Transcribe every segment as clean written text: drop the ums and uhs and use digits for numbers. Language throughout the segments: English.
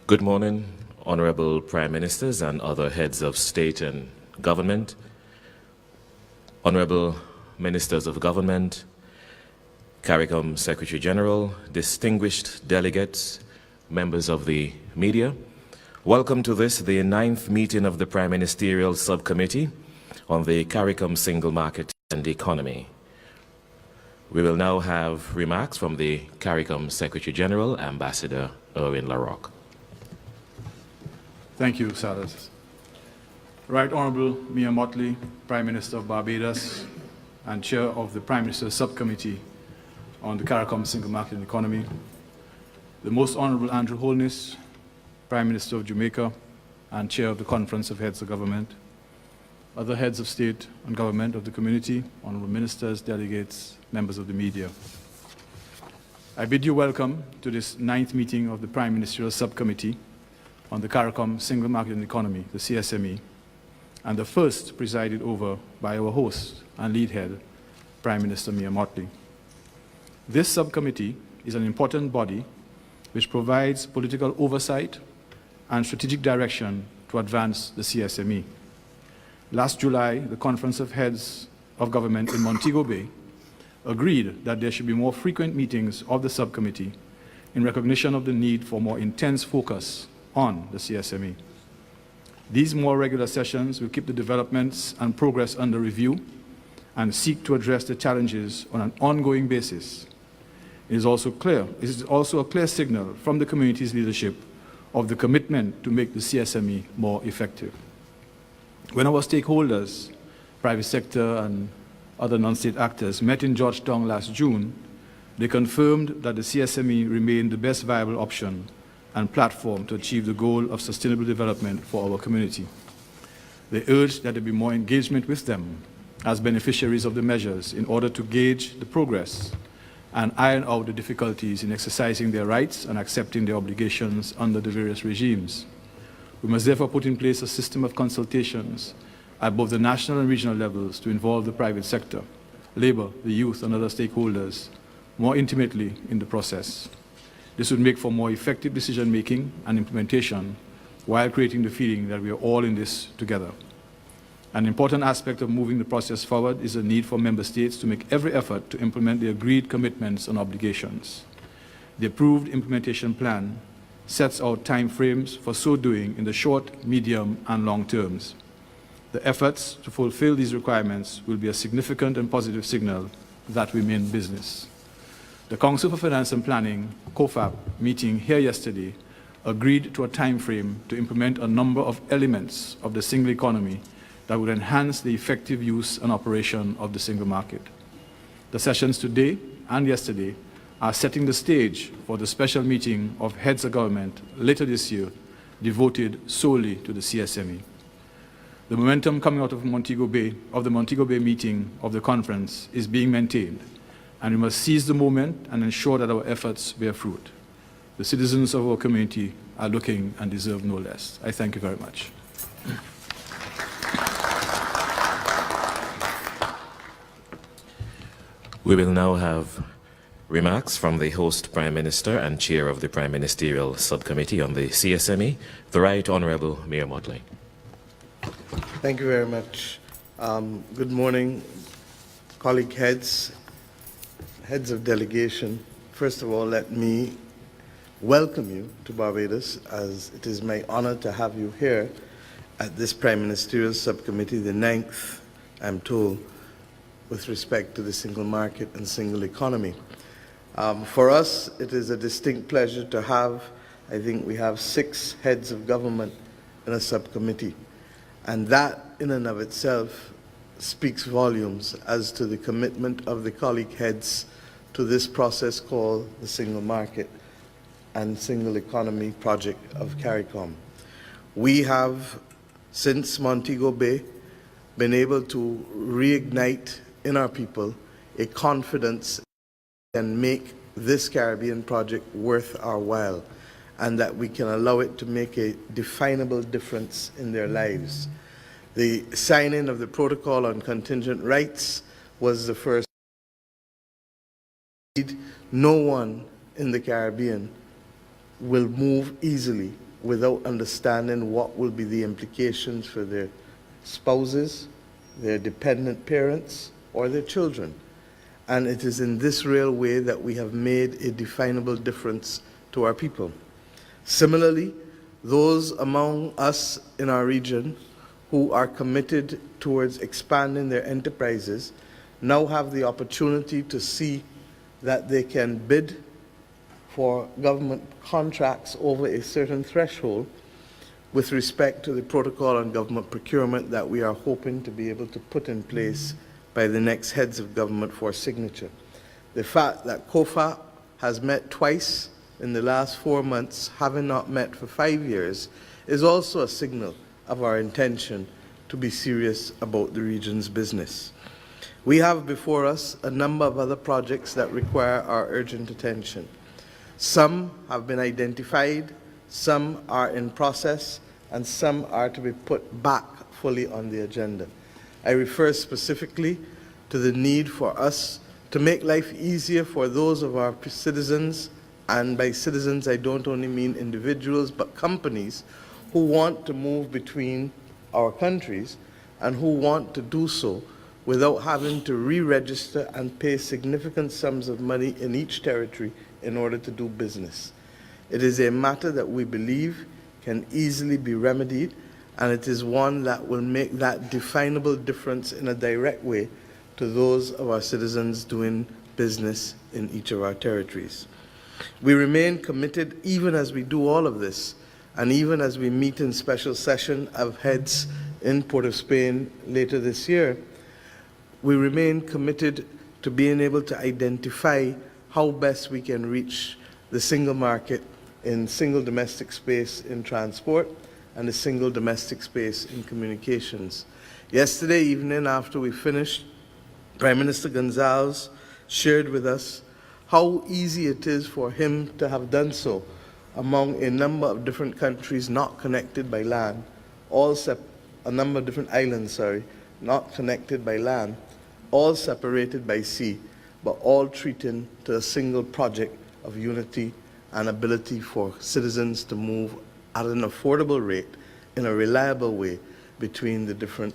Good morning, Honorable Prime Ministers and other heads of state and government, Honorable Ministers of Government, CARICOM Secretary General, distinguished delegates, members of the media. Welcome to the 9th meeting of the Prime Ministerial Subcommittee on the CARICOM Single Market and Economy. We will now have remarks from the CARICOM Secretary General, Ambassador Erwin LaRocque. Thank you, Salas. Right Honorable Mia Mottley, Prime Minister of Barbados and Chair of the Prime Minister's Subcommittee on the CARICOM Single Market and Economy, the Most Honorable Andrew Holness, Prime Minister of Jamaica and Chair of the Conference of Heads of Government, other heads of state and government of the community, honorable ministers, delegates, members of the media. I bid you welcome to this 9th meeting of the Prime Ministerial Subcommittee on the CARICOM Single Market and Economy, the CSME, and the first presided over by our host and lead head, Prime Minister Mia Mottley. This subcommittee is an important body which provides political oversight and strategic direction to advance the CSME. Last July, the Conference of Heads of Government in Montego Bay agreed that there should be more frequent meetings of the subcommittee in recognition of the need for more intense focus on the CSME. These more regular sessions will keep the developments and progress under review and seek to address the challenges on an ongoing basis. It is also a clear signal from the community's leadership of the commitment to make the CSME more effective. When our stakeholders, private sector and other non-state actors met in Georgetown last June, they confirmed that the CSME remained the best viable option and platform to achieve the goal of sustainable development for our community. They urged that there be more engagement with them as beneficiaries of the measures in order to gauge the progress and iron out the difficulties in exercising their rights and accepting their obligations under the various regimes. We must therefore put in place a system of consultations at both the national and regional levels to involve the private sector, labor, the youth, and other stakeholders more intimately in the process. This would make for more effective decision-making and implementation while creating the feeling that we are all in this together. An important aspect of moving the process forward is the need for member states to make every effort to implement the agreed commitments and obligations. The approved implementation plan sets out time frames for so doing in the short, medium, and long terms. The efforts to fulfill these requirements will be a significant and positive signal that we mean business. The Council for Finance and Planning, COFAP, meeting here yesterday, agreed to a time frame to implement a number of elements of the single economy that would enhance the effective use and operation of the single market. The sessions today and yesterday are setting the stage for the special meeting of heads of government later this year, devoted solely to the CSME. The momentum coming out of the Montego Bay meeting of the conference is being maintained, and we must seize the moment and ensure that our efforts bear fruit. The citizens of our community are looking and deserve no less. I thank you very much. We will now have remarks from the host Prime Minister and Chair of the Prime Ministerial Subcommittee on the CSME, the Right Honourable Mia Mottley. Thank you very much. Good morning, colleague heads of delegation. First of all, let me welcome you to Barbados, as it is my honor to have you here at this Prime Ministerial Subcommittee, the 9th, I'm told, with respect to the single market and single economy. For us, it is a distinct pleasure to have, I think we have 6 heads of government in a subcommittee. And that, in and of itself, speaks volumes as to the commitment of the colleague heads to this process called the Single Market and Single Economy Project of CARICOM. We have, since Montego Bay, been able to reignite in our people a confidence and make this Caribbean project worth our while, and that we can allow it to make a definable difference in their lives. The signing of the Protocol on Contingent Rights was the first. No one in the Caribbean will move easily without understanding what will be the implications for their spouses, their dependent parents, or their children. And it is in this real way that we have made a definable difference to our people. Similarly, those among us in our region who are committed towards expanding their enterprises now have the opportunity to see that they can bid for government contracts over a certain threshold with respect to the protocol on government procurement that we are hoping to be able to put in place by the next heads of government for signature. The fact that COFA has met twice in the last 4 months, having not met for 5 years, is also a signal of our intention to be serious about the region's business. We have before us a number of other projects that require our urgent attention. Some have been identified, some are in process, and some are to be put back fully on the agenda. I refer specifically to the need for us to make life easier for those of our citizens, and by citizens I don't only mean individuals but companies who want to move between our countries and who want to do so without having to re-register and pay significant sums of money in each territory in order to do business. It is a matter that we believe can easily be remedied, and it is one that will make that definable difference in a direct way to those of our citizens doing business in each of our territories. We remain committed, even as we do all of this, and even as we meet in special session of heads in Port of Spain later this year, we remain committed to being able to identify how best we can reach the single market in single domestic space in transport and the single domestic space in communications. Yesterday evening, after we finished, Prime Minister Gonzalez shared with us how easy it is for him to have done so among a number of different countries not connected by land, a number of different islands, not connected by land, all separated by sea, but all treating to a single project of unity and ability for citizens to move at an affordable rate in a reliable way between the different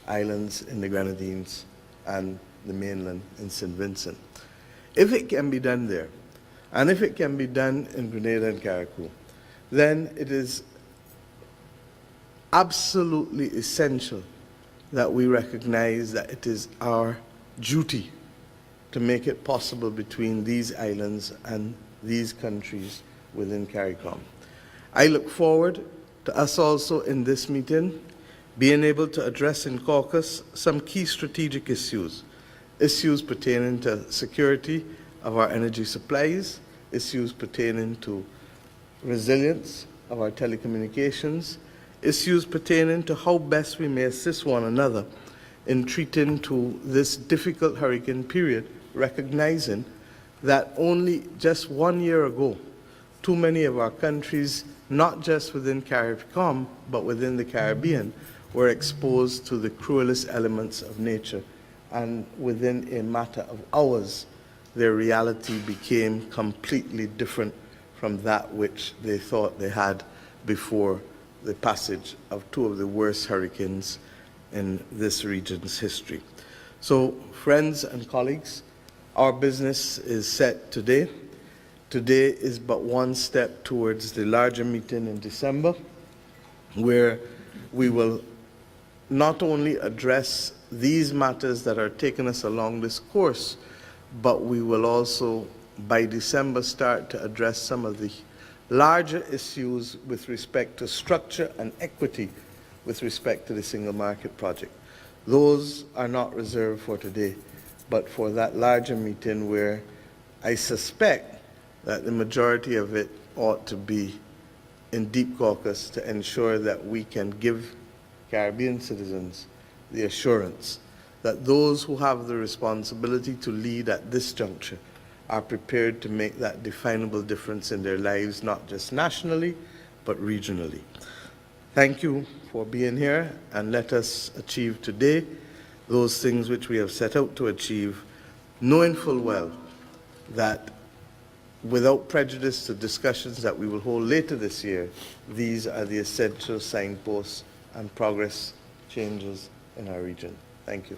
islands in the Grenadines and the mainland in St. Vincent. If it can be done there, and if it can be done in Grenada and CARICOM, then it is absolutely essential that we recognize that it is our duty to make it possible between these islands and these countries within CARICOM. I look forward to us also in this meeting being able to address in caucus some key strategic issues pertaining to security of our energy supplies, issues pertaining to resilience of our telecommunications, issues pertaining to how best we may assist one another in treating to this difficult hurricane period, recognizing that only just 1 year ago, too many of our countries, not just within CARICOM, but within the Caribbean, were exposed to the cruelest elements of nature. And within a matter of hours, their reality became completely different from that which they thought they had before the passage of two of the worst hurricanes in this region's history. So, friends and colleagues, our business is set today. Today is but one step towards the larger meeting in December, where we will not only address these matters that are taking us along this course, but we will also, by December, start to address some of the larger issues with respect to structure and equity with respect to the single market project. Those are not reserved for today, but for that larger meeting where I suspect that the majority of it ought to be in deep caucus to ensure that we can give Caribbean citizens the assurance that those who have the responsibility to lead at this juncture are prepared to make that definable difference in their lives, not just nationally, but regionally. Thank you for being here, and let us achieve today those things which we have set out to achieve, knowing full well that without prejudice to discussions that we will hold later this year, these are the essential signposts and progress changes in our region. Thank you.